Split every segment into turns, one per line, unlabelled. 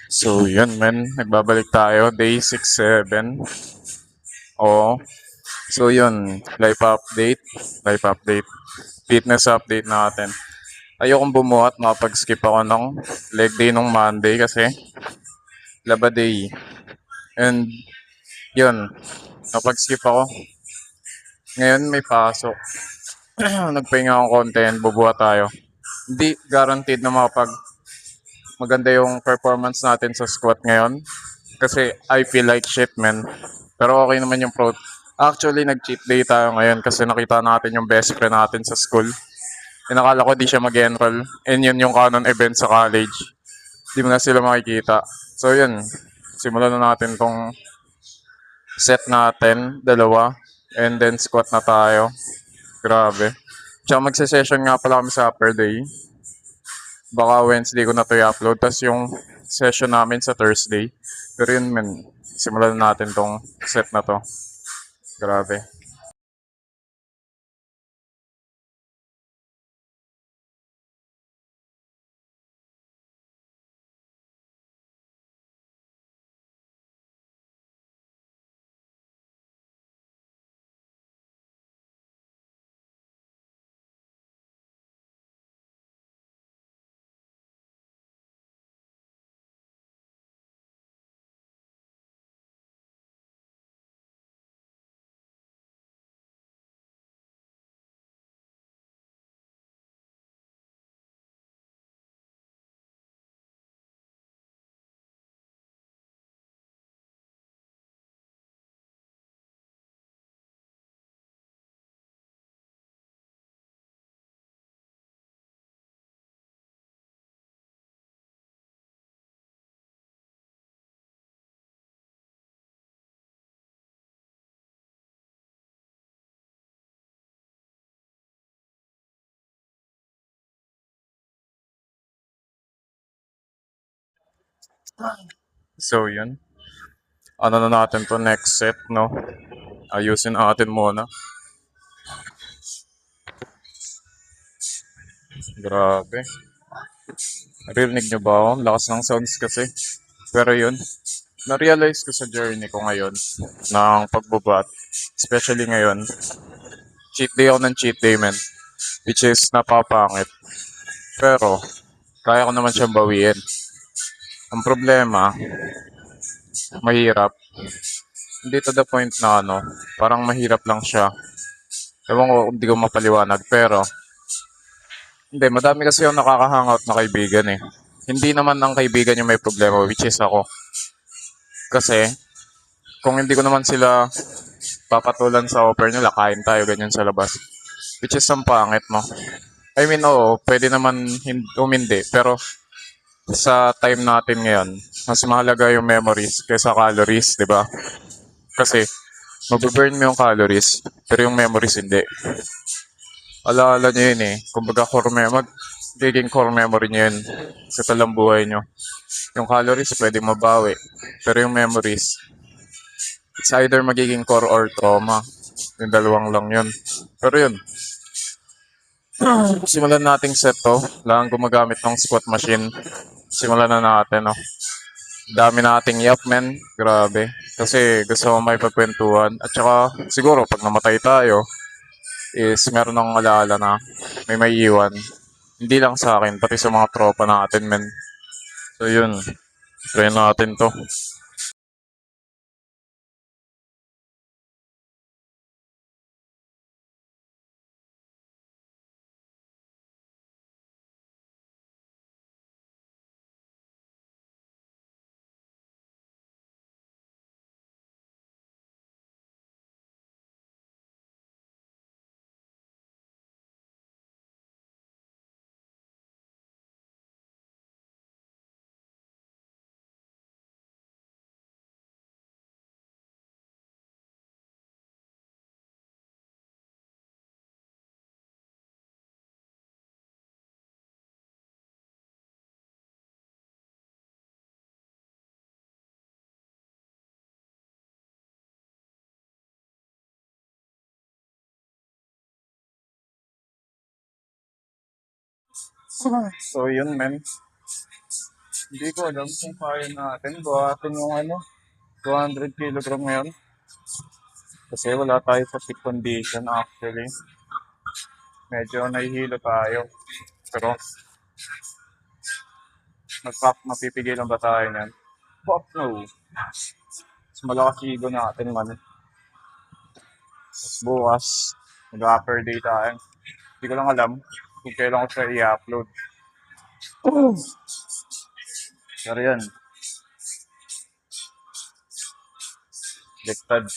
So, yun, men. Nagbabalik tayo. Day 6, 7. Oo. So, yun. Life update. Life update. Fitness update natin. Ayokong bumuhat. Makapag-skip ako ng leg day nung Monday kasi laba day. And, yun. Nakapag-skip ako. Ngayon may pasok. Nagpahinga akong konti and bubuhat tayo. Hindi guaranteed na maganda yung performance natin sa squat ngayon. Kasi I feel like shit, man. Pero okay naman yung pro. Actually, nag-cheat day tayo ngayon kasi nakita natin yung best friend natin sa school. Inakala ko di siya mag-enroll. And yun yung canon event sa college. Di mo na sila makikita. So yun, simulan na natin tong set natin, dalawa. And then squat na tayo. Grabe. Tsaka magse-session nga pala kami sa upper day. Baka Wednesday ko na to i-upload. Tapos yung session namin sa Thursday. Pero yun, man, simulan na natin tong set na to. Grabe. So yun. Ano na natin to next set, no? Ayusin natin muna. Grabe. Narinig nyo ba ako? Ang lakas ng sounds kasi. Pero yun, na-realize ko sa journey ko ngayon ng pagbubat. Especially ngayon, cheat day ako ng cheat day, man. Which is napapangit. Pero, kaya ko naman siyang bawiin. Ang problema, mahirap. Hindi to the point na ano, parang mahirap lang siya. Ewan ko, hindi ko mapaliwanag. Pero, hindi, madami kasi yung nakaka-hangout na kaibigan eh. Hindi naman ang kaibigan yung may problema, which is ako. Kasi, kung hindi ko naman sila papatulan sa offer nila, kain tayo ganyan sa labas. Which is ang pangit, no? I mean, oo, pwede naman umindi. Pero, sa time natin ngayon, mas mahalaga yung memories kaysa calories, di ba? Kasi, mababurn mo yung calories, pero yung memories hindi. Alaala nyo yun eh. Kumbaga, magiging core memory nyo yun sa talang buhay nyo. Yung calories, pwede mabawi. Pero yung memories, it's either magiging core or trauma. Yung dalawang lang yun. Pero yun, simulan nating set to. Lang gumagamit ng squat machine. Simulan na natin, no? Dami nating yap, men. Grabe. Kasi gusto ko may pagkwentuhan. At saka, siguro, pag namatay tayo, is meron ng alaala na may iwan. Hindi lang sa akin, pati sa mga tropa natin, men. So, yun. Try natin to. So yun men, hindi ko alam kung kaya natin buhatin yung 200 kilogram ngayon. Kasi wala tayo sa peak condition actually. Medyo nahihilo tayo. Pero mapipigilan ba tayo niyan? Fuck no. Mas malakas ego natin man. Tapos bukas, mag-upper day tayo. Hindi ko lang alam kung kailan ko siya i-upload. Pero yan, liktad.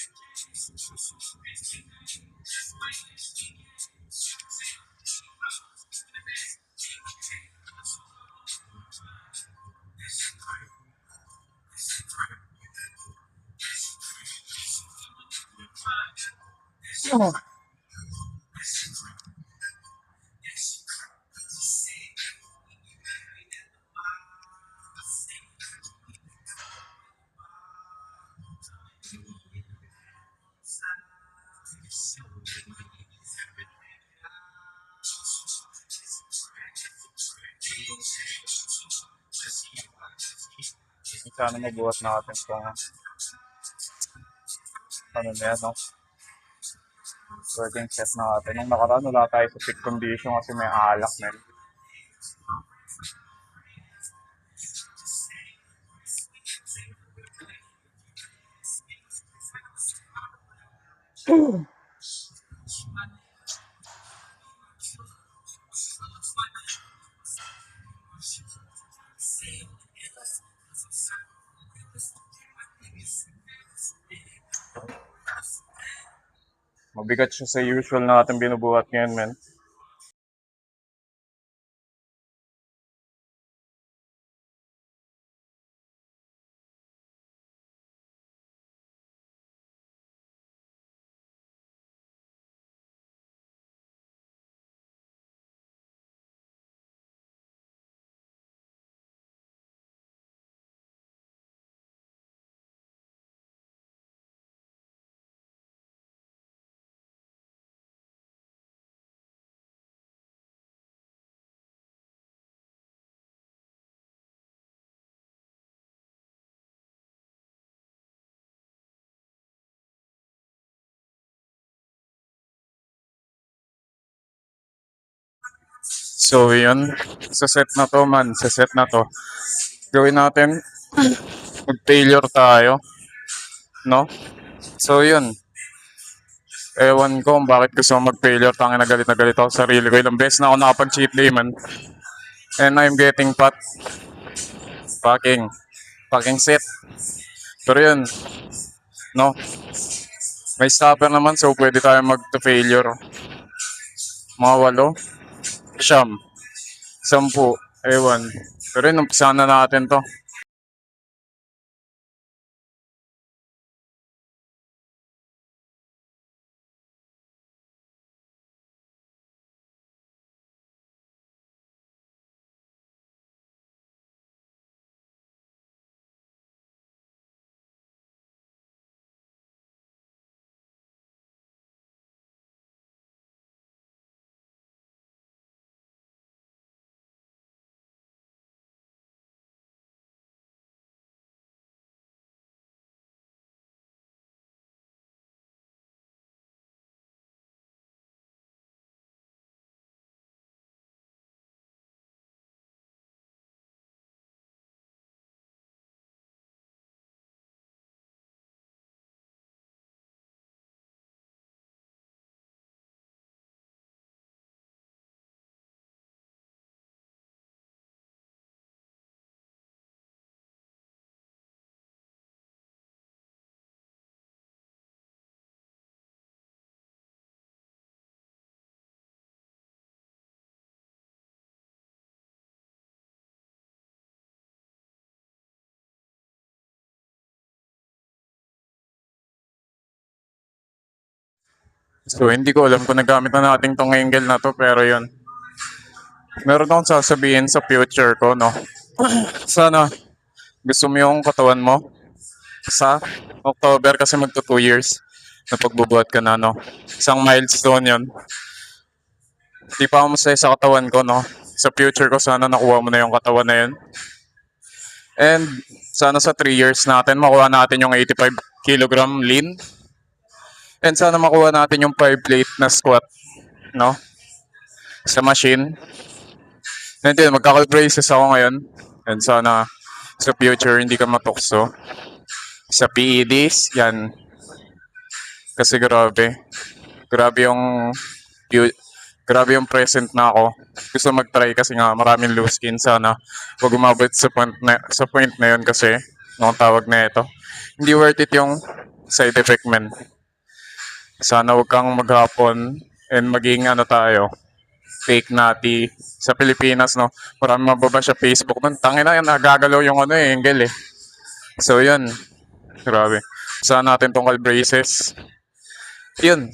Sana mabuhat natin itong ano na yan, no? Working set natin. Nung nakaraan, wala tayo sa peak condition kasi may alak na. Mabigat siya sa usual natin binubuhat ngayon, men. So, yun. Sa set na to, man. Sa set na to. Gawin natin. Mag-failure tayo. No? So, yun. Ewan ko kung bakit gusto ko mag-failure. Tangin na galit ako sa sarili ko. Ilang beses na ako nakapag-cheat day, man. And I'm getting fat. Fucking set. Pero yun. No? May stopper naman, so pwede tayo mag-failure. Mga 8. Siyam. 10. Ewan. Pero yun, umpisahan na natin to. So, hindi ko alam kung nagamit na natin tong angle na to, pero yun. Meron akong sasabihin sa future ko, no? Sana, gusto mo yung katawan mo sa October kasi magto 2 years na pagbubuhat ka na, no? Isang milestone yun. Di pa ako masaya sa katawan ko, no? Sa future ko, sana nakuha mo na yung katawan na yun. And sana sa 3 years natin, makuha natin yung 85 kilogram lean. And sana makuha natin yung 5 plate na squat, no? Sa machine. And yun, magkaka-braces ako ngayon. And sana sa future hindi ka matukso. Sa PEDs, yan. Kasi grabe. Grabe yung fu- grabe yung present na ako. Gusto mag-try kasi nga maraming loose skin. Sana wag umabot sa point na yun kasi nung tawag na ito. Hindi worth it yung side effect, man. Sana wag kang maghapon and maging ano tayo, fake nati sa Pilipinas, no? Marami mababa sa Facebook nun. Tangina yan, nagagalaw yung ano eh, angle eh. So yun, grabe. Sana natin tong braces. Yun.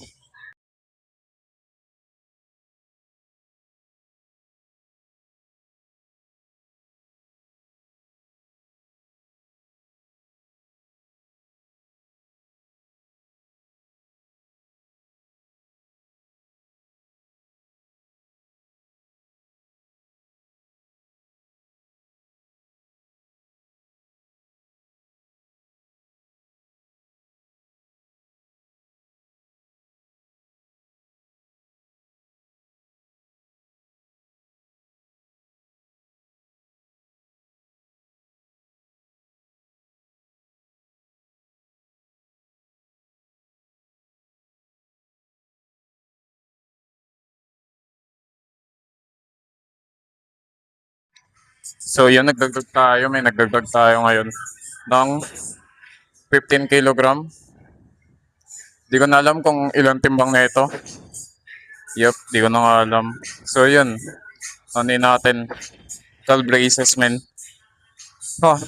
So yun, nagdagdag tayo. May nagdagdag tayo ngayon ng 15 kilogram. Di ko na alam kung ilang timbang na ito. Yup, di ko na nga alam. So yun, ano natin, braces, men. Oh,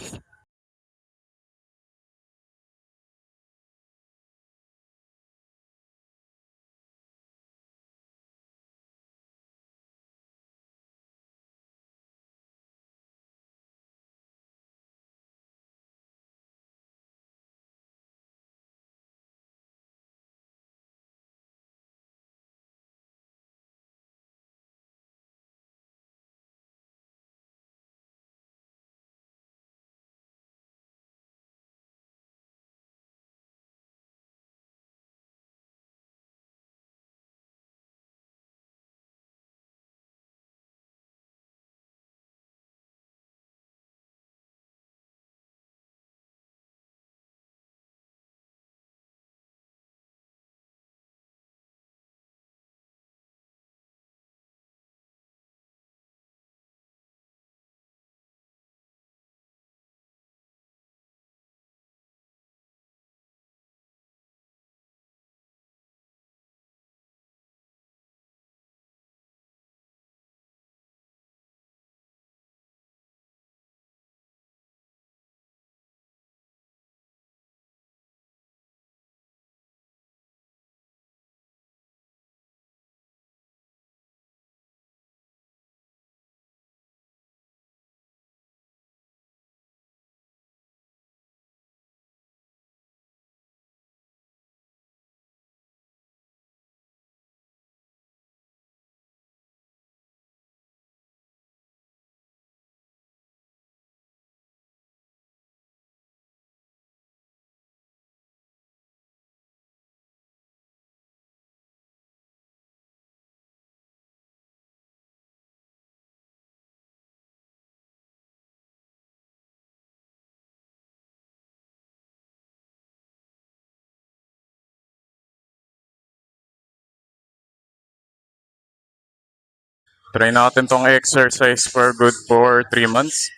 try natin tong exercise for good for 3 months.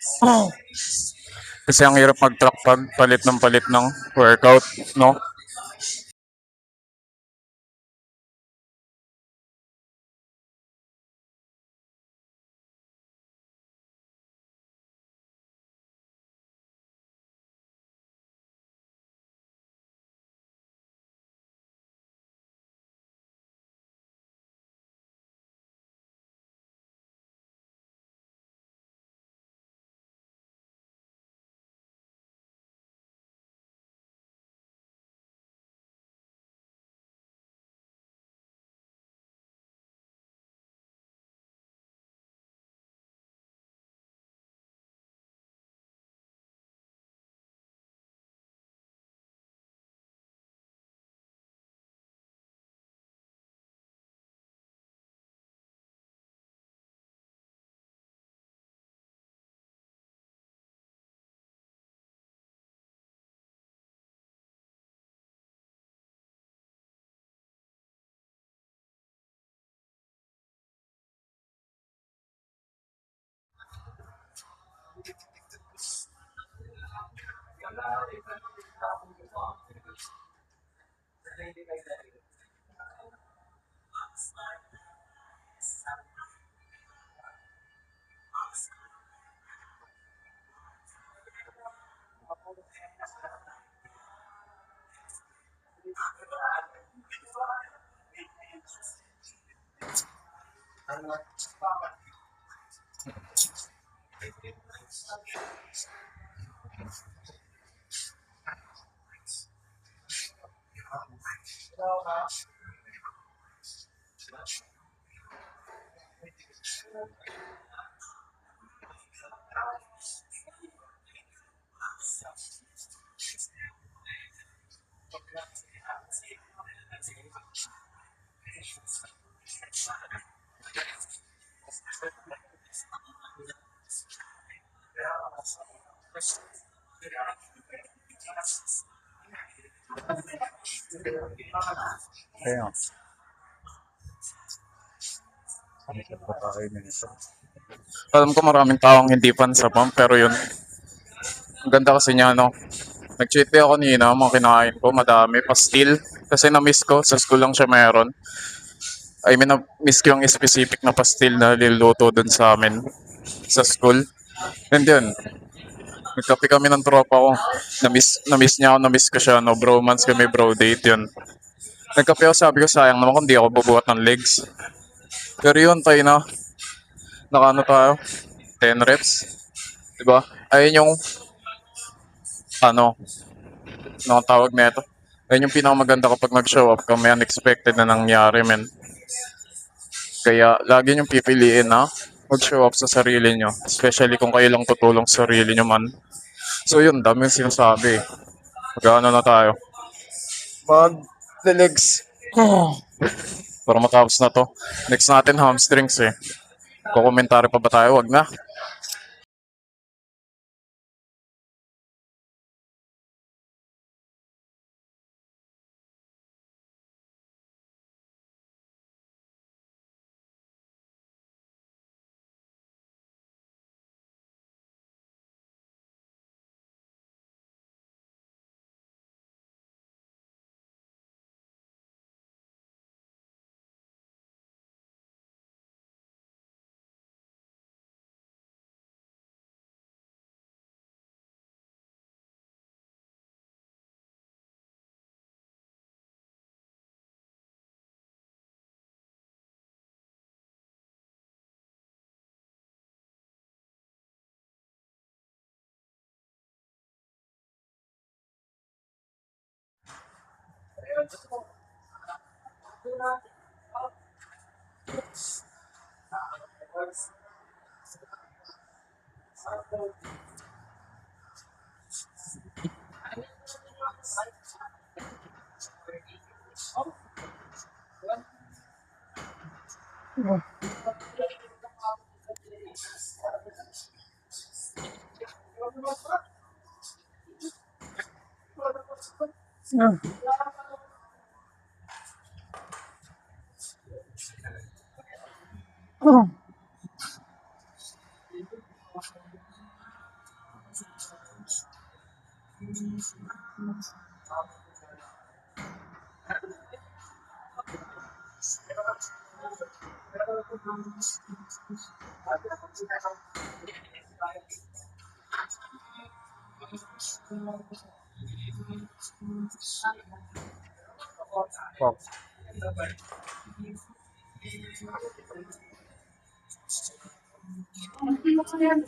Kasi ang hirap mag-track pag palit ng workout, no? Kaya, pa tayo nito. Alam ko maraming taong hindi fan sa pump, pero yun, ang ganda kasi niya, no? Nag-cheat ako kanina, mga kinain ko, madami, pastil. Kasi na-miss ko, sa school lang siya meron. I mean, na-miss ko yung specific na pastil na niluluto dun sa amin sa school. And yun, nagkape kami ng tropa ko. Na-miss niya ako, na-miss ko siya, no? Bromance kami, bro date, yun. Nagkape ako, sabi ko, sayang naman kung di ako bubuhat ng legs. Pero yun, tayo na, nakano tayo, 10 reps. Diba? Ayun yung, ano, ano tawag na ito. Ayun yung pinakamaganda kapag nag-show up ka, may unexpected na nangyari, men. Kaya lagi niyong pipiliin na mag-show up sa sarili niyo. Especially kung kayo lang tutulong sa sarili niyo man. So yun, dami yung sinasabi. Mag-ano na tayo. Mag-legs. Para matapos na to. Next natin hamstrings eh. Kukomentary pa ba tayo? Wag na.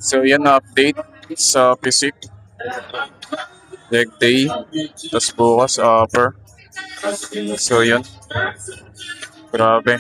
So yan na update sa physique. Leg day. Tapos bukas upper. So yun. Grabe.